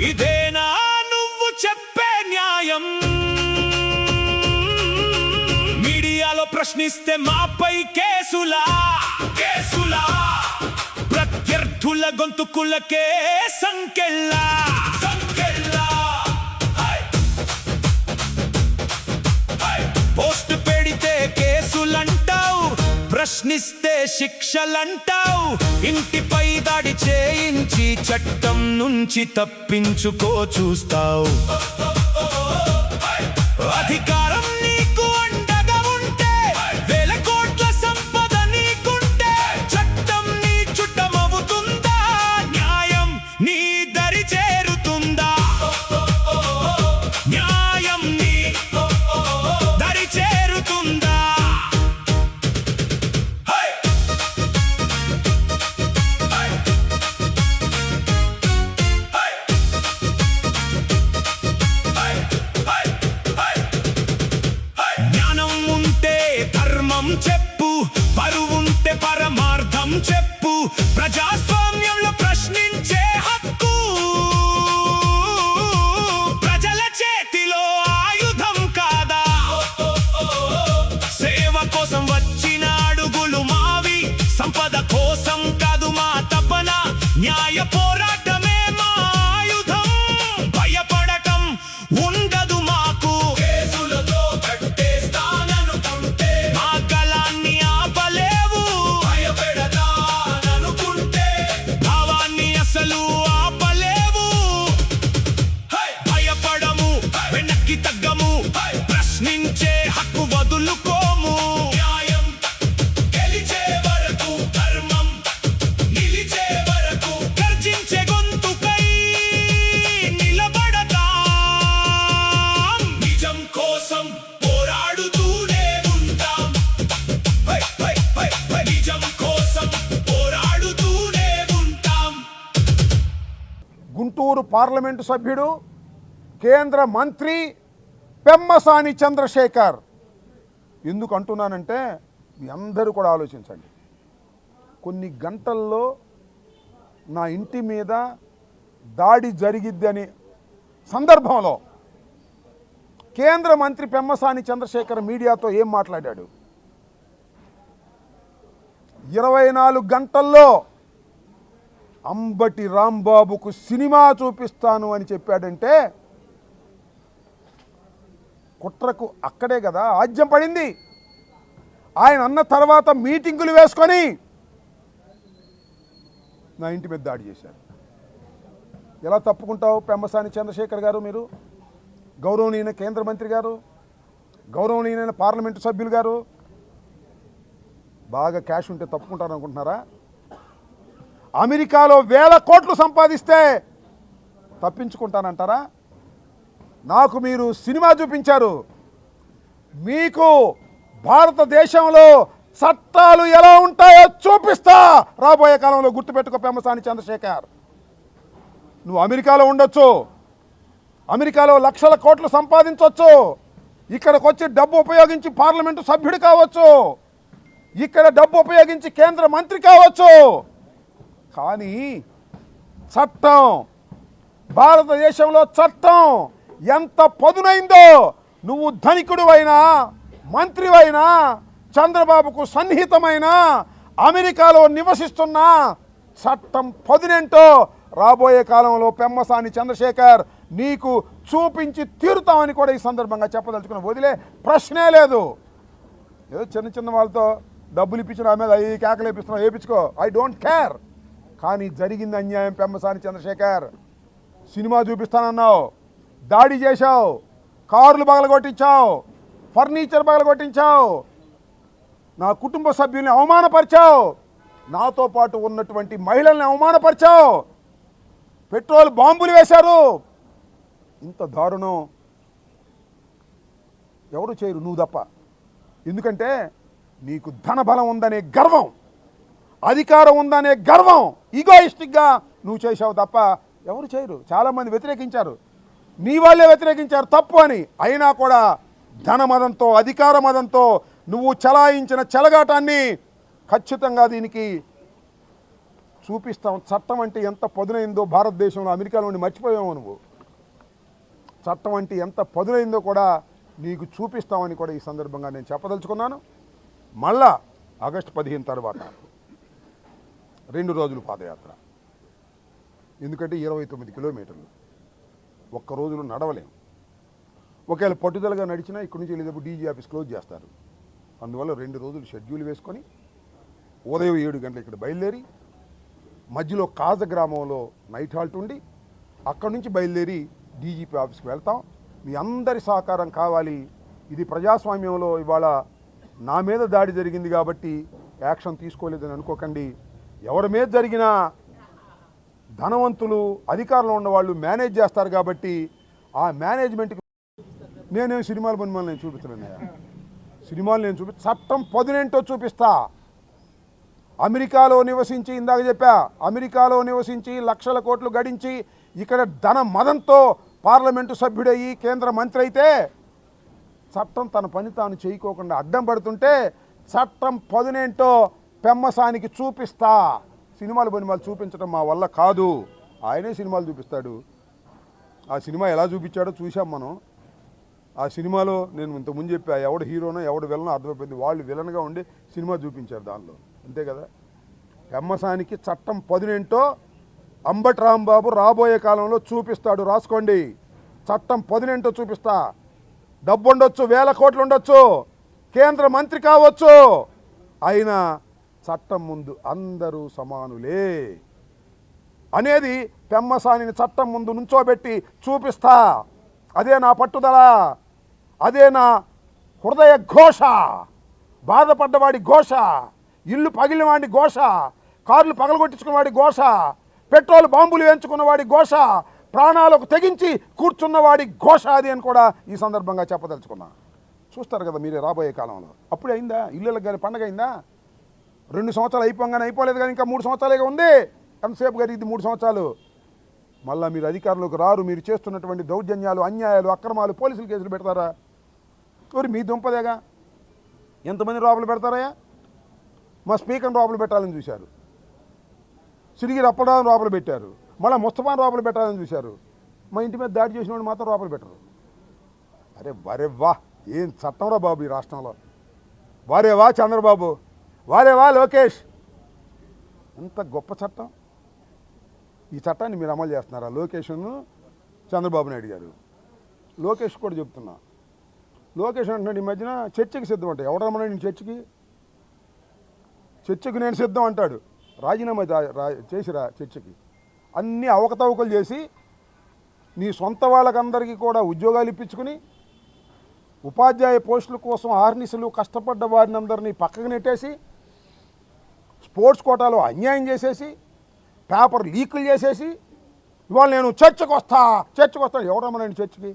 ఇదేనా నువ్వు చెప్పే న్యాయం? మీడియాలో ప్రశ్నిస్తే మాపై కేసులా ప్రత్యర్థుల గొంతుకులకే సంకెళ్ళా పోస్ట్ పెడితే కేసులంటావు, ప్రశ్నిస్తే శిక్షలంటావు. ఇంటిపై దాడి చేయించి చట్టం నుంచి తప్పించుకో చూస్తావు. అధికారం నీకు అండగా ఉంటే, వేల కోట్ల సంపద నీకుంటే, చట్టం నీ చుట్టమవుతుందా? న్యాయం నీ దరి చేరుతుందా? న్యాయం నీ దరి చేరుతుందా? జ్ఞానం ఉంటే ధర్మం చెప్పు, పరువుంటే పరమార్థం చెప్పు. ప్రజాస్వామ్యంలో ప్రశ్నించే హక్కు ప్రజల చేతిలో ఆయుధం కాదా? సేవ కోసం వచ్చిన అడుగులు మావి, సంపద కోసం కాదు మా తపన. న్యాయ పోరాటమే మా ఆయుధం, భయపడటం ఉండదు మాకు. కేసులతో కట్టేస్తాననుకుంటే మా కళాన్ని ఆపలేవు. భయపెడతాననుకుంటే భావాన్ని అసలు ఆపలేవు. భయపడము, వెనక్కి తగ్గము, ప్రశ్నించే హక్కు వదులుకోము. న్యాయం గెలిచే వరకు, ధర్మం నిలిచే వరకు, గర్జించే గొంతుకై నిలబడతాం. నిజం కోసం పోరాడుతూనే ఉంటాం. నిజం కోసం పోరాడుతూనే ఉంటాం. గుంటూరు పార్లమెంటు సభ్యుడు, కేంద్ర మంత్రి పెమ్మసాని చంద్రశేఖర్. ఎందుకు అంటున్నానంటే మీ అందరూ కూడా ఆలోచించండి. కొన్ని గంటల్లో నా ఇంటి మీద దాడి జరిగిద్దని సందర్భంలో కేంద్ర మంత్రి పెమ్మసాని చంద్రశేఖర్ మీడియాతో ఏం మాట్లాడాడు? 24 గంటల్లో అంబటి రాంబాబుకు సినిమా చూపిస్తాను అని చెప్పాడంటే కుట్రకు అక్కడే కదా ఆజ్యం పడింది. ఆయన అన్న తర్వాత మీటింగులు వేసుకొని నా ఇంటి మీద దాడి చేశారు. ఎలా తప్పుకుంటావు పెమ్మసాని చంద్రశేఖర్ గారు? మీరు గౌరవనీయ కేంద్ర మంత్రి గారు, గౌరవనీయమైన పార్లమెంటు సభ్యులు గారు, బాగా క్యాష్ ఉంటే తప్పుకుంటారు అనుకుంటున్నారా? అమెరికాలో 1000 కోట్లు సంపాదిస్తే తప్పించుకుంటానంటారా? నాకు మీరు సినిమా చూపించారు. మీకు భారతదేశంలో చట్టాలు ఎలా ఉంటాయో చూపిస్తా రాబోయే కాలంలో. గుర్తుపెట్టుకో పెమ్మసాని చంద్రశేఖర్. నువ్వు అమెరికాలో ఉండొచ్చు, అమెరికాలో లక్షల కోట్లు సంపాదించవచ్చు, ఇక్కడికి వచ్చి డబ్బు ఉపయోగించి పార్లమెంటు సభ్యుడు కావచ్చు, ఇక్కడ డబ్బు ఉపయోగించి కేంద్ర మంత్రి కావచ్చు. కానీ చట్టం, భారతదేశంలో చట్టం ఎంత పదునైందో నువ్వు ధనికుడివైనా, మంత్రివైనా, చంద్రబాబుకు సన్నిహితమైన అమెరికాలో నివసిస్తున్న చట్టం పదునేంటో రాబోయే కాలంలో పెమ్మసాని చంద్రశేఖర్ నీకు చూపించి తీరుతామని కూడా ఈ సందర్భంగా చెప్పదలుచుకున్న. వదిలే ప్రశ్నే లేదు. ఏదో చిన్న చిన్న వాళ్ళతో డబ్బులు ఇప్పించిన మీద ఈ కేకలు వేపిస్తున్నావు, వేయించుకో, ఐ డోంట్ కేర్. కానీ జరిగింది అన్యాయం. పెమ్మసాని చంద్రశేఖర్ సినిమా చూపిస్తానన్నావు, దాడి చేశావు, కార్లు పగలగొట్టించావు, ఫర్నిచర్ పగలగొట్టించావు, నా కుటుంబ సభ్యుల్ని అవమానపరిచావు, నాతో పాటు ఉన్నటువంటి మహిళల్ని అవమానపరిచావు, పెట్రోల్ బాంబులు వేశారు. ఇంత దారుణం ఎవరు చేయరు, నువ్వు తప్ప. ఎందుకంటే నీకు ధనబలం ఉందనే గర్వం, అధికారం ఉందనే గర్వం, ఈగోయిస్టిక్గా నువ్వు చేసావు తప్ప ఎవరు చేయరు. చాలామంది వ్యతిరేకించారు, నీ వాళ్ళే వ్యతిరేకించారు తప్పు అని. అయినా కూడా ధన మదంతో, అధికార మదంతో నువ్వు చలాయించిన చెలగాటాన్ని ఖచ్చితంగా దీనికి చూపిస్తాం. చట్టం అంటే ఎంత పదునైందో భారతదేశంలో, అమెరికాలో ఉండి మర్చిపోయావు నువ్వు. చట్టం అంటే ఎంత పదునైందో కూడా నీకు చూపిస్తామని కూడా ఈ సందర్భంగా నేను చెప్పదలుచుకున్నాను. మళ్ళా ఆగస్టు 15 తర్వాత 2 రోజులు పాదయాత్ర. ఎందుకంటే 29 కిలోమీటర్లు ఒక్క రోజులో నడవలేము. ఒకవేళ పట్టుదలగా నడిచినా ఇక్కడి నుంచి వెళ్ళేటప్పుడు డీజీ ఆఫీస్ క్లోజ్ చేస్తారు. అందువల్ల 2 రోజులు షెడ్యూల్ వేసుకొని ఉదయం 7 గంటలు ఇక్కడ బయలుదేరి మధ్యలో కాజ గ్రామంలో నైట్ హాల్ట్ ఉండి అక్కడి నుంచి బయలుదేరి డీజీపీ ఆఫీస్కి వెళ్తాం. మీ అందరి సహకారం కావాలి. ఇది ప్రజాస్వామ్యంలో ఇవాళ నా మీద దాడి జరిగింది కాబట్టి యాక్షన్ తీసుకోలేదని అనుకోకండి. ఎవరి మీద జరిగినా ధనవంతులు, అధికారంలో ఉన్నవాళ్ళు మేనేజ్ చేస్తారు కాబట్టి ఆ మేనేజ్మెంట్కి నేనేం సినిమాలు పనిమాలు నేను చూపించలేనయ్యా. సినిమాలు నేను చట్టం పదునేంటో చూపిస్తా. అమెరికాలో నివసించి, ఇందాక చెప్పా, అమెరికాలో నివసించి లక్షల కోట్లు గడించి ఇక్కడ ధన మదంతో పార్లమెంటు సభ్యుడయ్యి కేంద్ర మంత్రి అయితే చట్టం తన పని తాను చేయకోకుండా అడ్డం పడుతుంటే చట్టం పదునేంటో పెమ్మసానికి చూపిస్తా. సినిమాలు పనిమాలు చూపించడం మా వల్ల కాదు. ఆయనే సినిమాలు చూపిస్తాడు. ఆ సినిమా ఎలా చూపించాడో చూసాం మనం. ఆ సినిమాలో నేను ఇంతకుముందు చెప్పా, ఎవడు హీరోనో ఎవడు విలనో అర్థమైపోయింది. వాళ్ళు విలన్గా ఉండి సినిమా చూపించారు దానిలో, అంతే కదా. పెమ్మసానికి చట్టం పదునేంటో అంబటి రాంబాబు రాబోయే కాలంలో చూపిస్తాడు. రాసుకోండి, చట్టం పదునేంటో చూపిస్తా. డబ్బు ఉండొచ్చు, 1000 కోట్లు ఉండొచ్చు, కేంద్ర మంత్రి కావచ్చు, అయినా చట్టం ముందు అందరూ సమానులే అనేది పెమ్మసానిని చట్టం ముందు నుంచోబెట్టి చూపిస్తా. అదే నా పట్టుదల, అదే నా హృదయ ఘోష. బాధపడ్డవాడి ఘోష, ఇల్లు పగిలిన వాడి ఘోష, కార్లు పగలగొట్టించుకున్నవాడి ఘోష, పెట్రోల్ బాంబులు వేయించుకున్నవాడి ఘోష, ప్రాణాలకు తెగించి కూర్చున్నవాడి ఘోష అది అని కూడా ఈ సందర్భంగా చెప్పదలుచుకున్నా. చూస్తారు కదా మీరే రాబోయే కాలంలో. అప్పుడే అయిందా ఇల్లులకు కానీ పండగ అయిందా? 2 సంవత్సరాలు అయిపోగానే అయిపోలేదు కానీ ఇంకా 3 సంవత్సరాలుగా ఉంది. ఎంతసేపు గారి ఇది 3 సంవత్సరాలు. మళ్ళీ మీరు అధికారంలోకి రారు. మీరు చేస్తున్నటువంటి దౌర్జన్యాలు, అన్యాయాలు, అక్రమాలు, పోలీసులు కేసులు పెడతారా? మరి మీ దుంపదేగా. ఎంతమంది లోపల పెడతారయ్యా? మా స్పీకర్ని లోపల పెట్టాలని చూశారు, సిరిగిరి అప్పడాలను లోపల పెట్టారు, మళ్ళీ ముస్తఫాను లోపల పెట్టాలని చూశారు. మా ఇంటి మీద దాడి చేసిన వాడు మాత్రం లోపల పెట్టరు. అరే వరే వా, ఏం చట్టంరా బాబు ఈ రాష్ట్రంలో. వారే వా చంద్రబాబు, వారే వా లోకేష్, ఎంత గొప్ప చట్టం. ఈ చట్టాన్ని మీరు అమలు చేస్తున్నారా? లోకేష్ను చంద్రబాబు నాయుడు గారు. లోకేష్ కూడా చెప్తున్నా, లోకేష్ అంటున్నాడు ఈ మధ్యన చర్చకి సిద్ధం అంట. ఎవరు రమ్మన్నాడు నేను చర్చకి నేను సిద్ధం అంటాడు. రాజీనామా చేసిరా చర్చకి. అన్ని అవకతవకలు చేసి నీ సొంత వాళ్ళకందరికీ కూడా ఉద్యోగాలు ఇప్పించుకుని ఉపాధ్యాయ పోస్టుల కోసం ఆర్నిసలు కష్టపడ్డ వారిని అందరినీ పక్కకు నెట్టేసి స్పోర్ట్స్ కోటాలో అన్యాయం చేసేసి పేపర్ లీకులు చేసేసి ఇవాళ నేను చర్చకు వస్తాను. ఎవరమ్మనండి చర్చకి?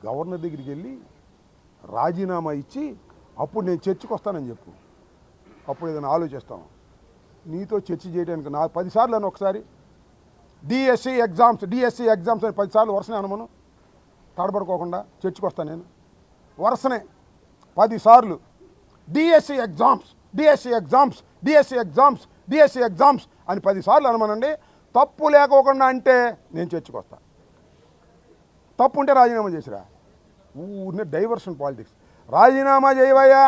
గవర్నర్ దగ్గరికి వెళ్ళి రాజీనామా ఇచ్చి అప్పుడు నేను చర్చకు వస్తానని చెప్పు. అప్పుడు ఏదైనా ఆలోచిస్తాం. నీతో చర్చ చేయడానికి నా 10 సార్లు అని ఒకసారి డిఎస్సి ఎగ్జామ్స్ అని 10 సార్లు వరుసనే అనమను. తడబడుకోకుండా చర్చకు వస్తాను నేను వరుసనే 10 సార్లు. డిఎస్సి ఎగ్జామ్స్ అని 10 సార్లు అనమనండి. తప్పు లేకోకుండా అంటే నేను చర్చకు వస్తా. తప్పు ఉంటే రాజీనామా చేసిరా. ఊరినే డైవర్షన్ పాలిటిక్స్. రాజీనామా చేయవయ్యా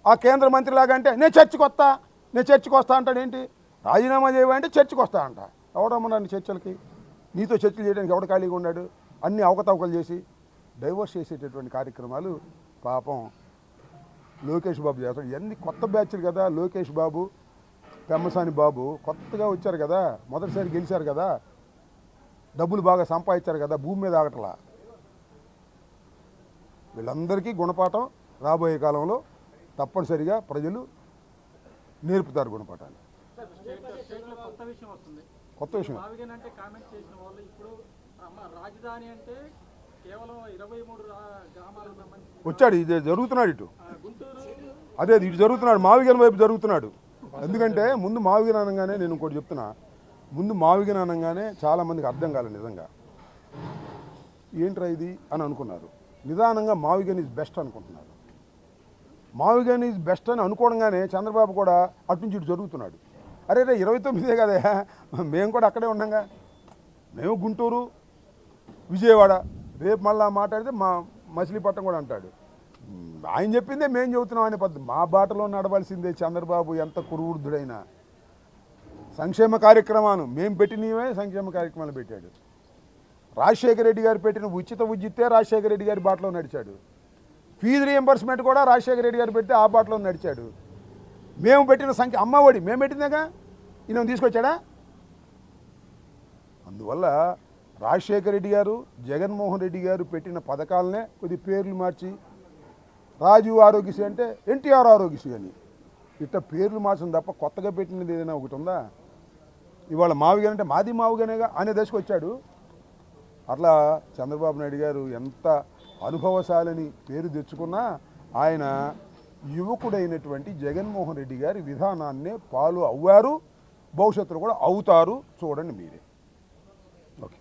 ఆ కేంద్ర మంత్రిలాగా అంటే నేను చర్చకు వస్తా అంటాడేంటి? రాజీనామా చేయవా అంటే చర్చకు వస్తా అంట. ఎవడమ్మన్నాడు చర్చలకి? నీతో చర్చలు చేయడానికి ఎవడు ఖాళీగా ఉన్నాడు? అన్ని అవకతవకలు చేసి డైవర్స్ చేసేటటువంటి కార్యక్రమాలు పాపం లోకేష్ బాబు చేస్తాడు. ఇవన్నీ కొత్త బ్యాచ్లు కదా. లోకేష్ బాబు, పెమ్మసాని బాబు కొత్తగా వచ్చారు కదా, మొదటిసారి గెలిచారు కదా, డబ్బులు బాగా సంపాదించారు కదా, భూమి మీద ఆగటలా. వీళ్ళందరికీ గుణపాఠం రాబోయే కాలంలో తప్పనిసరిగా ప్రజలు నేర్పుతారు గుణపాఠాలు. కొత్త విషయం వచ్చాడు. ఇది జరుగుతున్నాడు ఇటు, అదే ఇటు జరుగుతున్నాడు, మావిగన వైపు జరుగుతున్నాడు. ఎందుకంటే ముందు మావిగన అనగానే నేను ఇంకోటి చెప్తున్నా, ముందు మావిగన అనగానే చాలామందికి అర్థం కాలేదు. నిజంగా ఏంట్రా ఇది అని అనుకున్నారు. నిదానంగా మావిగన్ ఈజ్ బెస్ట్ అనుకుంటున్నారు. మావిగాని ఈజ్ బెస్ట్ అని అనుకోవడంగానే చంద్రబాబు కూడా అటు నుంచి ఇటు జరుగుతున్నాడు. అరే రే 29 కదా, మేము కూడా అక్కడే ఉన్నాగా, మేము గుంటూరు విజయవాడ, రేపు మళ్ళీ మాట్లాడితే మచిలీపట్నం కూడా అంటాడు. ఆయన చెప్పిందే మేము చెబుతున్నాం అనే పద్ధతి. మా బాటలో నడవలసిందే చంద్రబాబు, ఎంత కురువృద్ధుడైనా. సంక్షేమ కార్యక్రమాలు మేము పెట్టినవే సంక్షేమ కార్యక్రమాలు పెట్టాడు. రాజశేఖర రెడ్డి గారు పెట్టిన ఉచిత విద్యుత్తే రాజశేఖర రెడ్డి గారి బాటలో నడిచాడు. ఫీజు రియంబర్స్మెంట్ కూడా రాజశేఖర రెడ్డి గారు పెడితే ఆ బాటలో నడిచాడు. మేము పెట్టిన అమ్మఒడి మేము పెట్టిందాగా, ఈయన తీసుకొచ్చాడా? అందువల్ల రాజశేఖర రెడ్డి గారు, జగన్మోహన్ రెడ్డి గారు పెట్టిన పథకాలనే కొద్ది పేర్లు మార్చి రాజీవ్ ఆరోగ్యశ్రీ అంటే ఎన్టీఆర్ ఆరోగ్యశ్రీ అని ఇట్లా పేర్లు మార్చడం తప్ప కొత్తగా పెట్టినది ఏదైనా ఒకటి ఉందా? ఇవాళ మావిగానే అంటే మాది మావిగానేగా అనే దశకు వచ్చాడు. అట్లా చంద్రబాబు నాయుడు గారు ఎంత అనుభవశాలని పేరు తెచ్చుకున్నా ఆయన యువకుడైనటువంటి జగన్మోహన్ రెడ్డి గారి విధానాన్నే ఫాలో అవ్వారు, భవిష్యత్తులో కూడా అవుతారు. చూడండి మీరే. ఓకే.